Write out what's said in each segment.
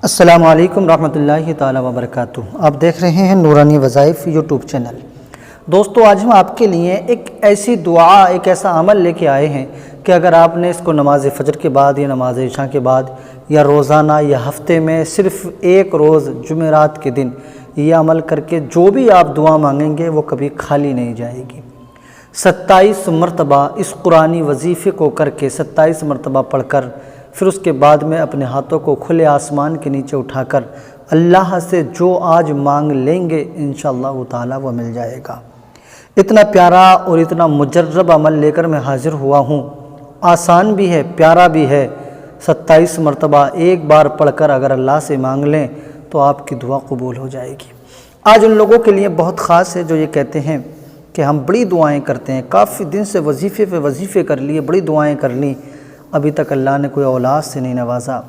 السلام علیکم رحمۃ اللہ تعالی وبرکاتہ۔ آپ دیکھ رہے ہیں نورانی وظائف یوٹیوب چینل۔ دوستو، آج ہم آپ کے لیے ایک ایسی دعا، ایک ایسا عمل لے کے آئے ہیں کہ اگر آپ نے اس کو نماز فجر کے بعد یا نماز عشاء کے بعد یا روزانہ یا ہفتے میں صرف ایک روز جمعرات کے دن یہ عمل کر کے جو بھی آپ دعا مانگیں گے وہ کبھی خالی نہیں جائے گی۔ 27 مرتبہ اس قرآنی وظیفے کو کر کے 27 مرتبہ پڑھ کر پھر اس کے بعد میں اپنے ہاتھوں کو کھلے آسمان کے نیچے اٹھا کر اللہ سے جو آج مانگ لیں گے انشاءاللہ تعالی وہ مل جائے گا۔ اتنا پیارا اور اتنا مجرب عمل لے کر میں حاضر ہوا ہوں۔ آسان بھی ہے، پیارا بھی ہے۔ 27 مرتبہ ایک بار پڑھ کر اگر اللہ سے مانگ لیں تو آپ کی دعا قبول ہو جائے گی۔ آج ان لوگوں کے لیے بہت خاص ہے جو یہ کہتے ہیں کہ ہم بڑی دعائیں کرتے ہیں، کافی دن سے وظیفے پہ وظیفے کر لیے، بڑی دعائیں کر لیں، ابھی تک اللہ نے کوئی اولاد سے نہیں نوازا،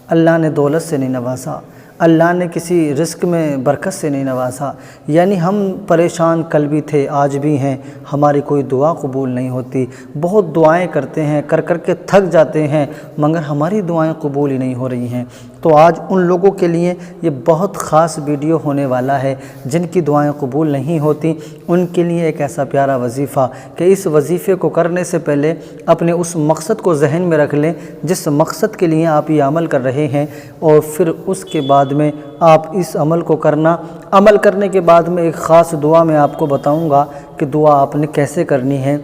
اللہ نے دولت سے نہیں نوازا، اللہ نے کسی رزق میں برکت سے نہیں نوازا، یعنی ہم پریشان کل بھی تھے آج بھی ہیں، ہماری کوئی دعا قبول نہیں ہوتی، بہت دعائیں کرتے ہیں، کر کر کے تھک جاتے ہیں مگر ہماری دعائیں قبول ہی نہیں ہو رہی ہیں۔ تو آج ان لوگوں کے لیے یہ بہت خاص ویڈیو ہونے والا ہے جن کی دعائیں قبول نہیں ہوتی، ان کے لیے ایک ایسا پیارا وظیفہ کہ اس وظیفے کو کرنے سے پہلے اپنے اس مقصد کو ذہن میں رکھ لیں جس مقصد کے لیے آپ یہ عمل کر رہے ہیں، اور پھر اس کے بعد میں آپ اس عمل کو کرنا۔ عمل کرنے کے بعد میں ایک خاص دعا میں آپ کو بتاؤں گا کہ دعا آپ نے کیسے کرنی ہے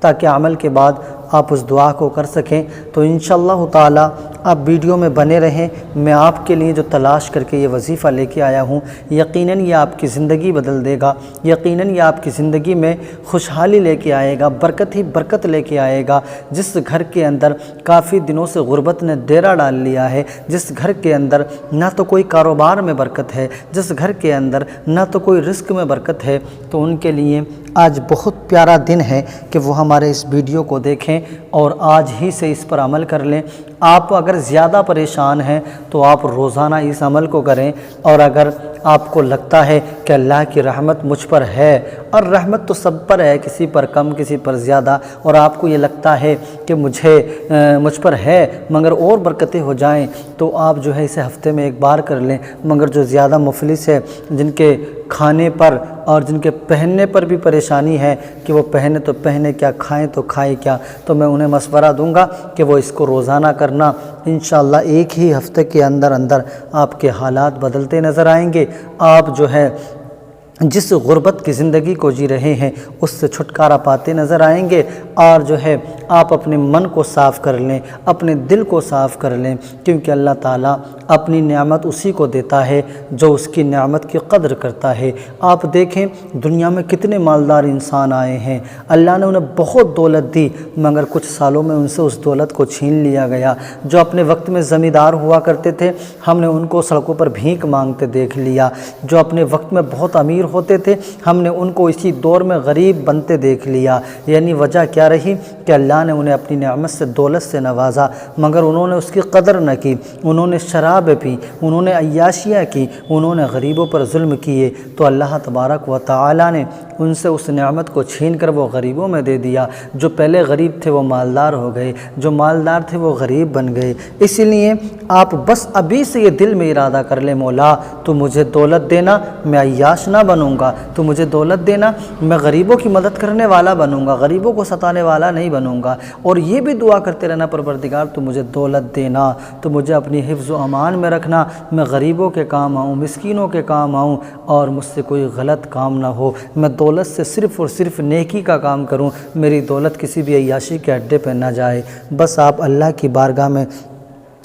تاکہ عمل کے بعد آپ اس دعا کو کر سکیں۔ تو انشاءاللہ تعالی آپ ویڈیو میں بنے رہیں، میں آپ کے لیے جو تلاش کر کے یہ وظیفہ لے کے آیا ہوں یقیناً یہ آپ کی زندگی بدل دے گا، یقیناً یہ آپ کی زندگی میں خوشحالی لے کے آئے گا، برکت ہی برکت لے کے آئے گا۔ جس گھر کے اندر کافی دنوں سے غربت نے ڈیرا ڈال لیا ہے، جس گھر کے اندر نہ تو کوئی کاروبار میں برکت ہے، جس گھر کے اندر نہ تو کوئی رزق میں برکت ہے، تو ان کے لیے آج بہت پیارا دن ہے کہ وہ ہمارے اس ویڈیو کو دیکھیں اور آج ہی سے اس پر عمل کر لیں۔ آپ اگر زیادہ پریشان ہیں تو آپ روزانہ اس عمل کو کریں، اور اگر آپ کو لگتا ہے کہ اللہ کی رحمت مجھ پر ہے، اور رحمت تو سب پر ہے، کسی پر کم کسی پر زیادہ، اور آپ کو یہ لگتا ہے کہ مجھ پر ہے مگر اور برکتیں ہو جائیں، تو آپ جو ہے اسے ہفتے میں ایک بار کر لیں۔ مگر جو زیادہ مفلس ہے، جن کے کھانے پر اور جن کے پہننے پر بھی پریشانی ہے کہ وہ پہنے تو پہنے کیا، کھائیں تو کھائیں کیا، تو میں انہیں مشورہ دوں گا کہ وہ اس کو روزانہ کرنا۔ انشاءاللہ ایک ہی ہفتے کے اندر آپ کے حالات بدلتے نظر آئیں گے۔ آپ جو ہے جس غربت کی زندگی کو جی رہے ہیں اس سے چھٹکارا پاتے نظر آئیں گے، اور جو ہے آپ اپنے من کو صاف کر لیں، اپنے دل کو صاف کر لیں، کیونکہ اللہ تعالیٰ اپنی نعمت اسی کو دیتا ہے جو اس کی نعمت کی قدر کرتا ہے۔ آپ دیکھیں دنیا میں کتنے مالدار انسان آئے ہیں، اللہ نے انہیں بہت دولت دی مگر کچھ سالوں میں ان سے اس دولت کو چھین لیا گیا۔ جو اپنے وقت میں زمیندار ہوا کرتے تھے ہم نے ان کو سڑکوں پر بھیک مانگتے دیکھ لیا، جو اپنے وقت میں بہت امیر ہوتے تھے ہم نے ان کو اسی دور میں غریب بنتے دیکھ لیا۔ یعنی وجہ کیا رہی کہ اللہ نے انہیں اپنی نعمت سے دولت سے نوازا مگر انہوں نے اس کی قدر نہ کی، انہوں نے شراب پی، انہوں نے عیاشیاں کی، انہوں نے غریبوں پر ظلم کیے، تو اللہ تبارک و تعالی نے ان سے اس نعمت کو چھین کر وہ غریبوں میں دے دیا۔ جو پہلے غریب تھے وہ مالدار ہو گئے، جو مالدار تھے وہ غریب بن گئے۔ اسی لیے آپ بس ابھی سے یہ دل میں ارادہ کر لیں، مولا تو مجھے دولت دینا، میں عیاش نہ بنوں گا، تو مجھے دولت دینا، میں غریبوں کی مدد کرنے والا بنوں گا، غریبوں کو ستانے والا نہیں بنوں گا۔ اور یہ بھی دعا کرتے رہنا، پروردگار تو مجھے دولت دینا، تو مجھے اپنی حفظ و امان میں رکھنا، میں غریبوں کے کام آؤں، مسکینوں کے کام آؤں، اور مجھ سے کوئی غلط کام نہ ہو، میں دولت سے صرف اور صرف نیکی کا کام کروں، میری دولت کسی بھی عیاشی کے اڈے پہ نہ جائے۔ بس آپ اللہ کی بارگاہ میں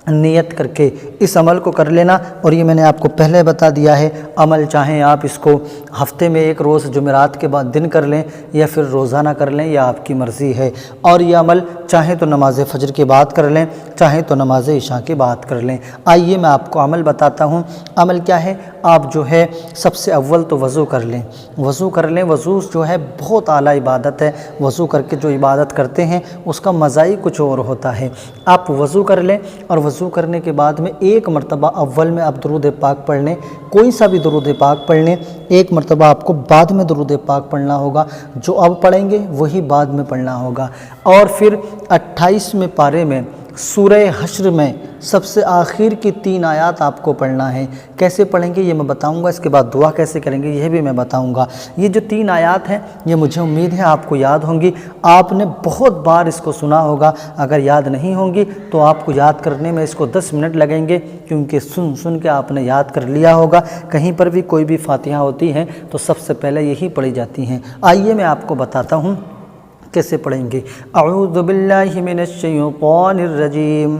نیت کر کے اس عمل کو کر لینا، اور یہ میں نے آپ کو پہلے بتا دیا ہے، عمل چاہیں آپ اس کو ہفتے میں ایک روز جمعرات کے بعد دن کر لیں یا پھر روزانہ کر لیں، یا آپ کی مرضی ہے، اور یہ عمل چاہیں تو نماز فجر کے بعد کر لیں، چاہیں تو نماز عشاء کے بعد کر لیں۔ آئیے میں آپ کو عمل بتاتا ہوں۔ عمل کیا ہے؟ آپ جو ہے سب سے اول تو وضو کر لیں، وضو کر لیں۔ وضو جو ہے بہت اعلیٰ عبادت ہے، وضو کر کے جو عبادت کرتے ہیں اس کا مزہ ہی کچھ اور ہوتا ہے۔ آپ وضو کر لیں، اور وضو کرنے کے بعد میں ایک مرتبہ اول میں آپ درود پاک پڑھ لیں، کوئی سا بھی درود پاک پڑھ لیں۔ ایک مرتبہ آپ کو بعد میں درود پاک پڑھنا ہوگا، جو اب پڑھیں گے وہی بعد میں پڑھنا ہوگا۔ اور پھر 28ویں پارے میں سورہ حشر میں سب سے آخر کی 3 آیات آپ کو پڑھنا ہے۔ کیسے پڑھیں گے یہ میں بتاؤں گا، اس کے بعد دعا کیسے کریں گے یہ بھی میں بتاؤں گا۔ یہ جو 3 آیات ہیں یہ مجھے امید ہے آپ کو یاد ہوں گی، آپ نے بہت بار اس کو سنا ہوگا۔ اگر یاد نہیں ہوں گی تو آپ کو یاد کرنے میں اس کو 10 منٹ لگیں گے، کیونکہ سن کے آپ نے یاد کر لیا ہوگا۔ کہیں پر بھی کوئی بھی فاتحہ ہوتی ہے تو سب سے پہلے یہی پڑھی جاتی ہیں۔ آئیے میں آپ کو بتاتا ہوں کیسے پڑھیں گے۔ اعوذ باللہ من الشیطان الرجیم،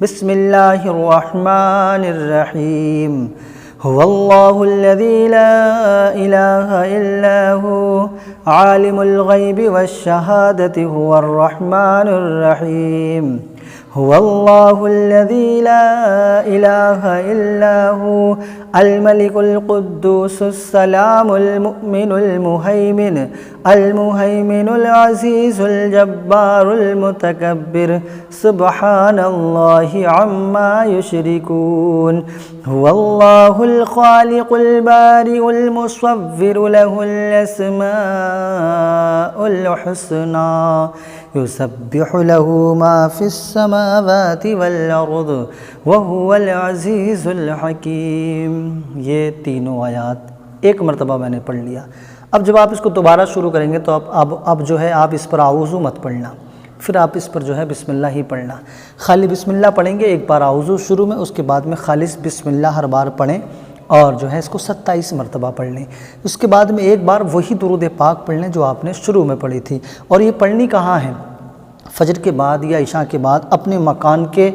بسم اللہ الرحمن الرحیم۔ هو اللہ الذی لا الہ الا هو عالم الغیب والشہادۃ هو الرحمن الرحیم۔ هو اللہ الذی لا الہ الا هو الملک القدوس السلام المؤمن المہیمن العزیز الجبار المتکبر سبحان اللہ عما یشرکون۔ هو اللہ الخالق البارئ المصور له الاسماء الحسنى یسبح له ما فی السماوات والارض وهو العزیز الحکیم۔ یہ تینوں آیات ایک مرتبہ میں نے پڑھ لیا۔ اب جب آپ اس کو دوبارہ شروع کریں گے تو اب جو ہے آپ اس پر اعوذ مت پڑھنا، پھر آپ اس پر جو ہے بسم اللہ ہی پڑھنا۔ خالی بسم اللہ پڑھیں گے ایک بار اعوذ شروع میں، اس کے بعد میں خالص بسم اللہ ہر بار پڑھیں اور جو ہے اس کو 27 مرتبہ پڑھ لیں۔ اس کے بعد میں ایک بار وہی درود پاک پڑھ لیں جو آپ نے شروع میں پڑھی تھی۔ اور یہ پڑھنی کہاں ہے؟ فجر کے بعد یا عشاء کے بعد اپنے مکان کے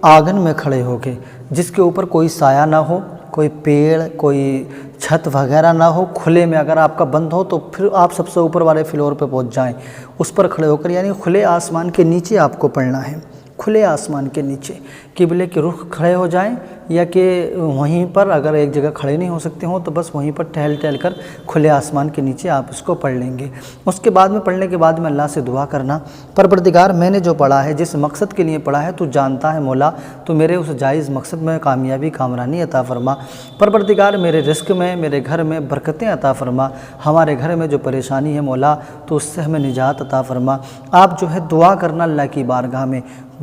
آنگن میں کھڑے ہو کے، جس کے اوپر کوئی سایہ نہ ہو، کوئی پیڑ، کوئی چھت وغیرہ نہ ہو، کھلے میں اگر آپ کا بند ہو تو پھر آپ سب سے اوپر والے فلور پہ پہنچ جائیں، اس پر کھڑے ہو کر، یعنی کھلے آسمان کے نیچے آپ کو پڑھنا ہے۔ کھلے آسمان کے نیچے قبلے کے رخ کھڑے ہو جائیں، یا کہ وہیں پر اگر ایک جگہ کھڑے نہیں ہو سکتے ہوں تو بس وہیں پر ٹہل کر کھلے آسمان کے نیچے آپ اس کو پڑھ لیں گے۔ اس کے بعد میں پڑھنے کے بعد میں اللہ سے دعا کرنا، پروردگار میں نے جو پڑھا ہے، جس مقصد کے لیے پڑھا ہے تو جانتا ہے مولا، تو میرے اس جائز مقصد میں کامیابی کامرانی عطا فرما۔ پروردگار میرے رزق میں، میرے گھر میں برکتیں عطا فرما۔ ہمارے گھر میں جو پریشانی ہے مولا تو اس سے ہمیں نجات عطا فرما۔ آپ جو ہے دعا کرنا اللہ کی بارگاہ میں،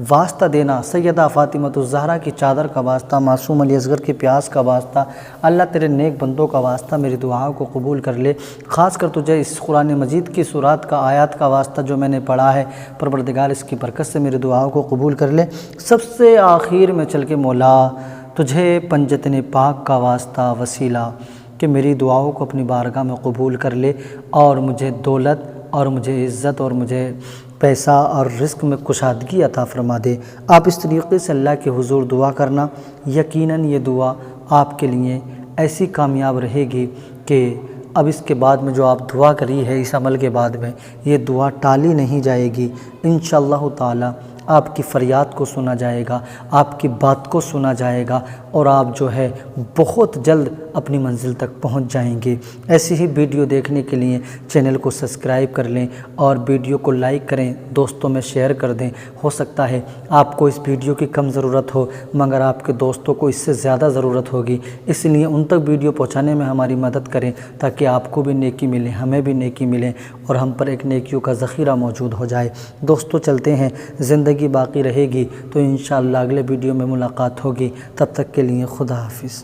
واسطہ دینا سیدہ فاطمۃ الزہرا کی چادر کا واسطہ، معصوم علی اصغر کی پیاس کا واسطہ، اللہ تیرے نیک بندوں کا واسطہ میری دعاؤں کو قبول کر لے۔ خاص کر تجھے اس قرآن مجید کی سورات کا، آیات کا واسطہ جو میں نے پڑھا ہے، پروردگار اس کی برکت سے میری دعاؤں کو قبول کر لے۔ سب سے آخر میں چل کے مولا تجھے پنجتن پاک کا واسطہ وسیلہ کہ میری دعاؤں کو اپنی بارگاہ میں قبول کر لے، اور مجھے دولت اور مجھے عزت اور مجھے پیسہ اور رزق میں کشادگی عطا فرما دے۔ آپ اس طریقے سے اللہ کے حضور دعا کرنا، یقیناً یہ دعا آپ کے لیے ایسی کامیاب رہے گی کہ اب اس کے بعد میں جو آپ دعا کری ہے اس عمل کے بعد میں، یہ دعا ٹالی نہیں جائے گی۔ انشاءاللہ تعالی آپ کی فریاد کو سنا جائے گا، آپ کی بات کو سنا جائے گا، اور آپ جو ہے بہت جلد اپنی منزل تک پہنچ جائیں گے۔ ایسی ہی ویڈیو دیکھنے کے لیے چینل کو سبسکرائب کر لیں اور ویڈیو کو لائک کریں، دوستوں میں شیئر کر دیں۔ ہو سکتا ہے آپ کو اس ویڈیو کی کم ضرورت ہو مگر آپ کے دوستوں کو اس سے زیادہ ضرورت ہوگی، اس لیے ان تک ویڈیو پہنچانے میں ہماری مدد کریں تاکہ آپ کو بھی نیکی ملے، ہمیں بھی نیکی ملے، اور ہم پر ایک نیکیوں کا ذخیرہ موجود ہو جائے۔ دوستو چلتے ہیں، زندگی باقی رہے گی تو انشاءاللہ اگلے ویڈیو میں ملاقات ہوگی۔ تب تک کے لیے خدا حافظ۔